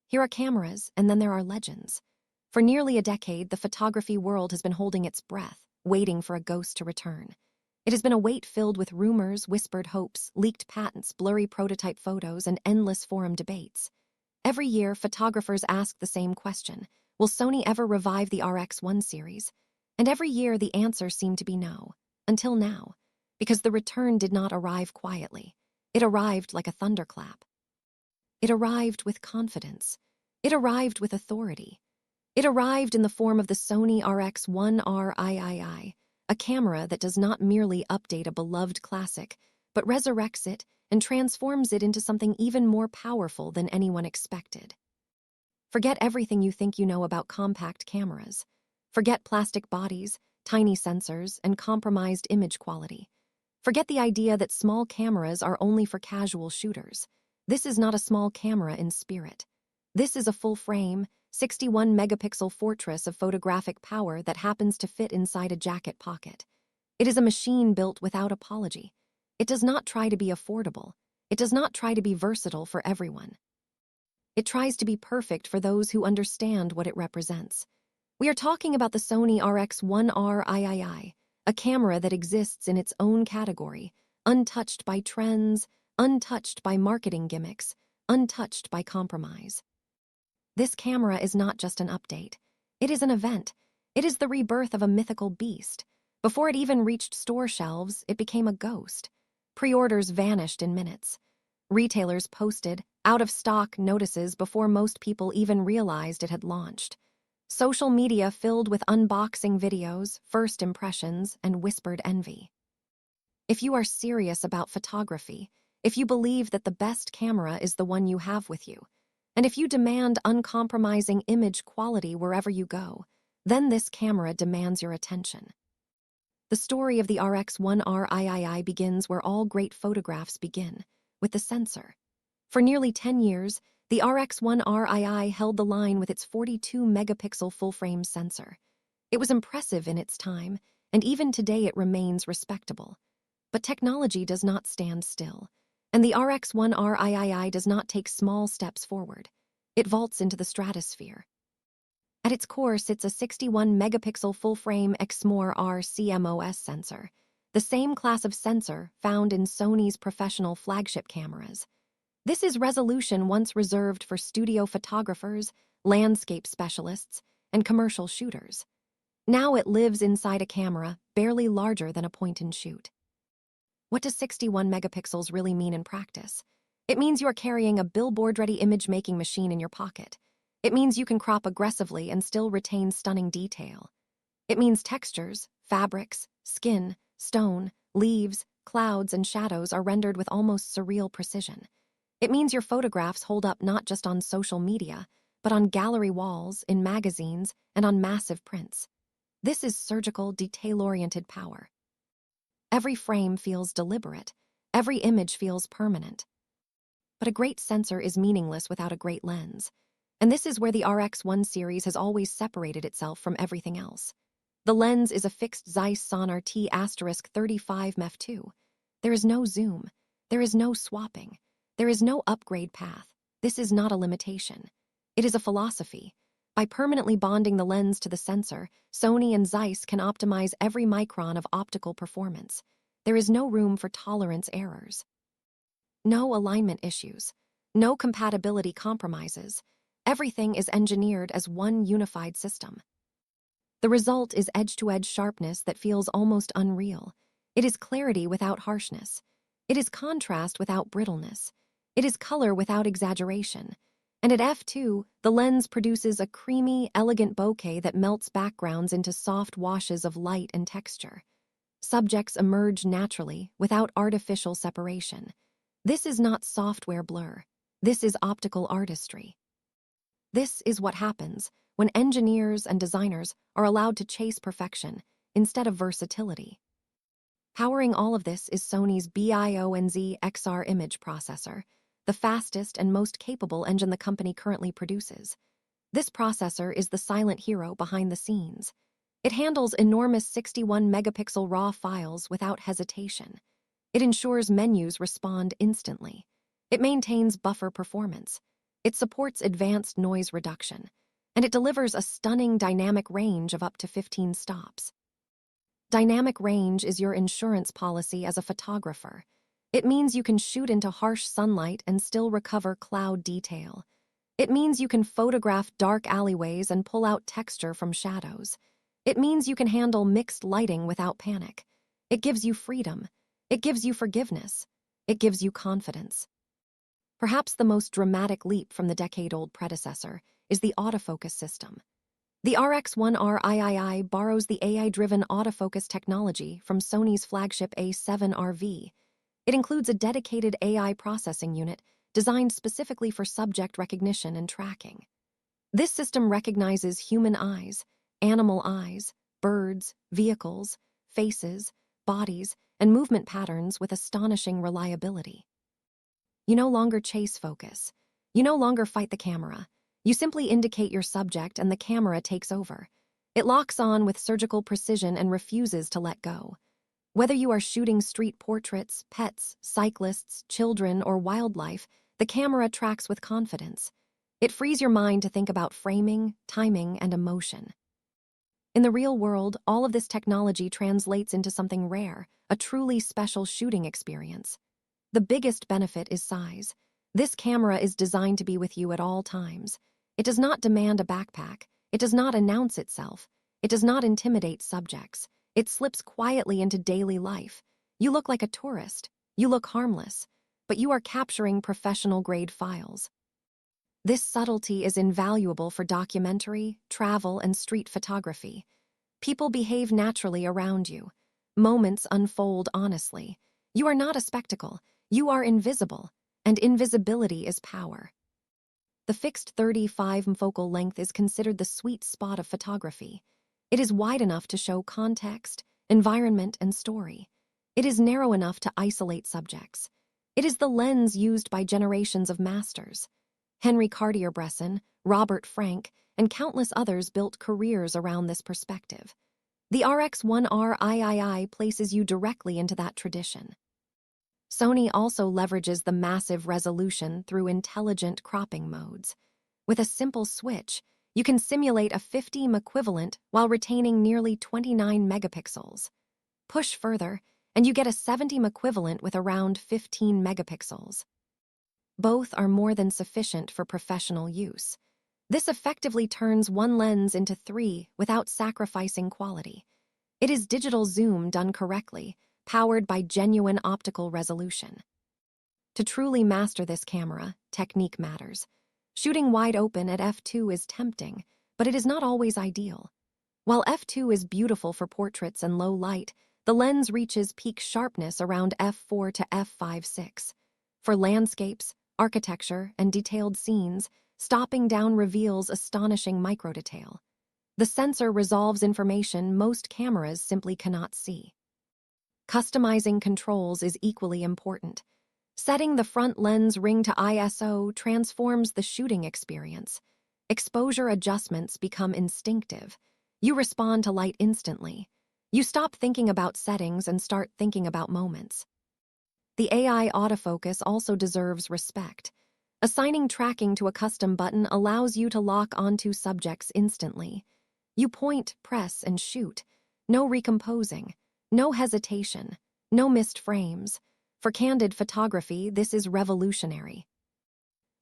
Here are cameras, and then there are legends. For nearly a decade, the photography world has been holding its breath, waiting for a ghost to return. It has been a wait filled with rumors, whispered hopes, leaked patents, blurry prototype photos, and endless forum debates. Every year, photographers ask the same question: will Sony ever revive the RX1 series? And every year, the answer seemed to be no. Until now. Because the return did not arrive quietly. It arrived like a thunderclap. It arrived with confidence. It arrived with authority. It arrived in the form of the Sony RX1R III, a camera that does not merely update a beloved classic, but resurrects it and transforms it into something even more powerful than anyone expected. Forget everything you think you know about compact cameras. Forget plastic bodies, tiny sensors, and compromised image quality. Forget the idea that small cameras are only for casual shooters. This is not a small camera in spirit. This is a full-frame, 61-megapixel fortress of photographic power that happens to fit inside a jacket pocket. It is a machine built without apology. It does not try to be affordable. It does not try to be versatile for everyone. It tries to be perfect for those who understand what it represents. We are talking about the Sony RX1R III, a camera that exists in its own category, untouched by trends, untouched by marketing gimmicks, untouched by compromise. This camera is not just an update. It is an event. It is the rebirth of a mythical beast. Before it even reached store shelves, it became a ghost. Pre-orders vanished in minutes. Retailers posted out-of-stock notices before most people even realized it had launched. Social media filled with unboxing videos, first impressions, and whispered envy. If you are serious about photography, if you believe that the best camera is the one you have with you, and if you demand uncompromising image quality wherever you go, then this camera demands your attention. The story of the RX1R III begins where all great photographs begin, with the sensor. For nearly 10 years, the RX1R III held the line with its 42-megapixel full-frame sensor. It was impressive in its time, and even today it remains respectable. But technology does not stand still, and the RX1R III does not take small steps forward. It vaults into the stratosphere. At its core sits a 61-megapixel full-frame A7R V CMOS sensor, the same class of sensor found in Sony's professional flagship cameras. This is resolution once reserved for studio photographers, landscape specialists, and commercial shooters. Now it lives inside a camera barely larger than a point-and-shoot. What does 61 megapixels really mean in practice? It means you are carrying a billboard-ready image-making machine in your pocket. It means you can crop aggressively and still retain stunning detail. It means textures, fabrics, skin, stone, leaves, clouds, and shadows are rendered with almost surreal precision. It means your photographs hold up not just on social media, but on gallery walls, in magazines, and on massive prints. This is surgical, detail-oriented power. Every frame feels deliberate. Every image feels permanent. But a great sensor is meaningless without a great lens. And this is where the RX1 series has always separated itself from everything else. The lens is a fixed ZEISS Sonnar T*35 MEF2. There is no zoom. There is no swapping. There is no upgrade path. This is not a limitation. It is a philosophy. By permanently bonding the lens to the sensor, Sony and ZEISS can optimize every micron of optical performance. There is no room for tolerance errors. No alignment issues. No compatibility compromises. Everything is engineered as one unified system. The result is edge-to-edge sharpness that feels almost unreal. It is clarity without harshness. It is contrast without brittleness. It is color without exaggeration. And at f2, the lens produces a creamy, elegant bokeh that melts backgrounds into soft washes of light and texture. Subjects emerge naturally, without artificial separation. This is not software blur. This is optical artistry. This is what happens when engineers and designers are allowed to chase perfection instead of versatility. Powering all of this is Sony's BIONZ XR image processor, the fastest and most capable engine the company currently produces. This processor is the silent hero behind the scenes. It handles enormous 61-megapixel RAW files without hesitation. It ensures menus respond instantly. It maintains buffer performance. It supports advanced noise reduction, and it delivers a stunning dynamic range of up to 15 stops. Dynamic range is your insurance policy as a photographer. It means you can shoot into harsh sunlight and still recover cloud detail. It means you can photograph dark alleyways and pull out texture from shadows. It means you can handle mixed lighting without panic. It gives you freedom. It gives you forgiveness. It gives you confidence. Perhaps the most dramatic leap from the decade-old predecessor is the autofocus system. The RX1R III borrows the AI-driven autofocus technology from Sony's flagship A7R V. It includes a dedicated AI processing unit designed specifically for subject recognition and tracking. This system recognizes human eyes, animal eyes, birds, vehicles, faces, bodies, and movement patterns with astonishing reliability. You no longer chase focus. You no longer fight the camera. You simply indicate your subject and the camera takes over. It locks on with surgical precision and refuses to let go. Whether you are shooting street portraits, pets, cyclists, children, or wildlife, the camera tracks with confidence. It frees your mind to think about framing, timing, and emotion. In the real world, all of this technology translates into something rare, a truly special shooting experience. The biggest benefit is size. This camera is designed to be with you at all times. It does not demand a backpack. It does not announce itself. It does not intimidate subjects. It slips quietly into daily life. You look like a tourist. You look harmless. But you are capturing professional-grade files. This subtlety is invaluable for documentary, travel, and street photography. People behave naturally around you. Moments unfold honestly. You are not a spectacle. You are invisible, and invisibility is power. The fixed 35 focal length is considered the sweet spot of photography. It is wide enough to show context, environment, and story. It is narrow enough to isolate subjects. It is the lens used by generations of masters. Henry Cartier-Bresson, Robert Frank, and countless others built careers around this perspective. The RX1R III places you directly into that tradition. Sony also leverages the massive resolution through intelligent cropping modes. With a simple switch, you can simulate a 50 equivalent while retaining nearly 29 megapixels. Push further, and you get a 70 equivalent with around 15 megapixels. Both are more than sufficient for professional use. This effectively turns one lens into three without sacrificing quality. It is digital zoom done correctly, powered by genuine optical resolution. To truly master this camera, technique matters. Shooting wide open at f2 is tempting, but it is not always ideal. While f2 is beautiful for portraits and low light, the lens reaches peak sharpness around f4 to f5.6. For landscapes, architecture, and detailed scenes, stopping down reveals astonishing microdetail. The sensor resolves information most cameras simply cannot see. Customizing controls is equally important. Setting the front lens ring to ISO transforms the shooting experience. Exposure adjustments become instinctive. You respond to light instantly. You stop thinking about settings and start thinking about moments. The AI autofocus also deserves respect. Assigning tracking to a custom button allows you to lock onto subjects instantly. You point, press, and shoot. No recomposing. No hesitation, no missed frames. For candid photography, this is revolutionary.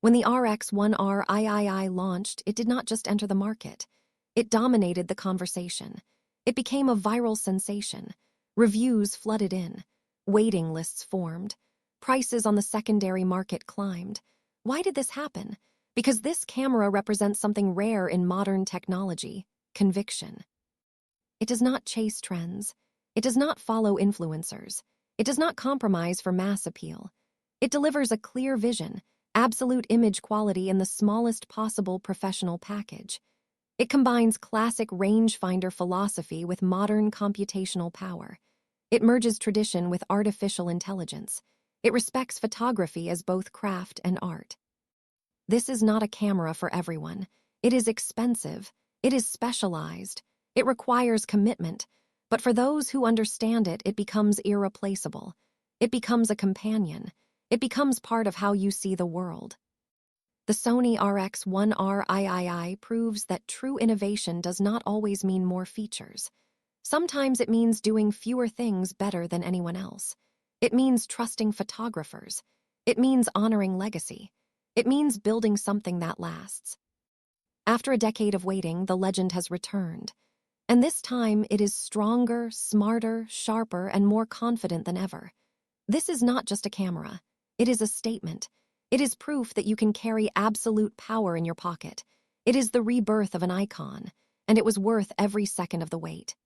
When the RX1R III launched, it did not just enter the market. It dominated the conversation. It became a viral sensation. Reviews flooded in. Waiting lists formed. Prices on the secondary market climbed. Why did this happen? Because this camera represents something rare in modern technology: conviction. It does not chase trends. It does not follow influencers. It does not compromise for mass appeal. It delivers a clear vision, absolute image quality in the smallest possible professional package. It combines classic rangefinder philosophy with modern computational power. It merges tradition with artificial intelligence. It respects photography as both craft and art. This is not a camera for everyone. It is expensive. It is specialized. It requires commitment. But for those who understand it, it becomes irreplaceable. It becomes a companion. It becomes part of how you see the world. The Sony RX1R III proves that true innovation does not always mean more features. Sometimes it means doing fewer things better than anyone else. It means trusting photographers. It means honoring legacy. It means building something that lasts. After a decade of waiting, the legend has returned. And this time, it is stronger, smarter, sharper, and more confident than ever. This is not just a camera. It is a statement. It is proof that you can carry absolute power in your pocket. It is the rebirth of an icon, and it was worth every second of the wait.